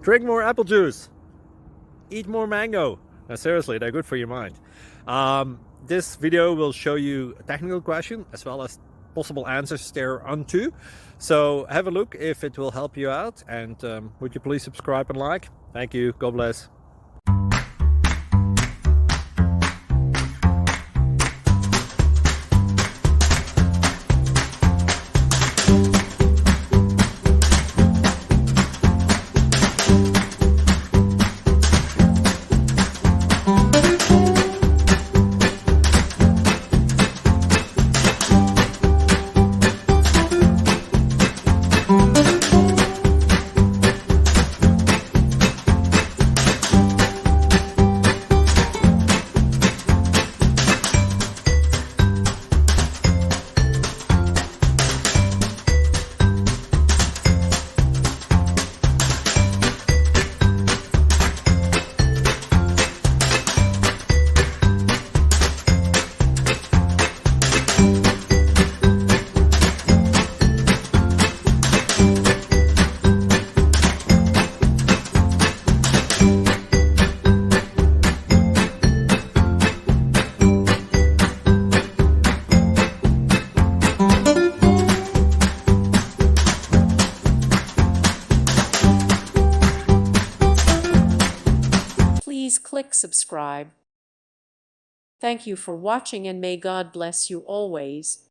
Drink more apple juice. Eat more mango. Now, seriously, they're good for your mind. This video will show you a technical question as well as possible answers thereunto. So have a look if it will help you out, and would you please subscribe and like? Thank you. God bless. Please click subscribe. Thank you for watching, and may God bless you always.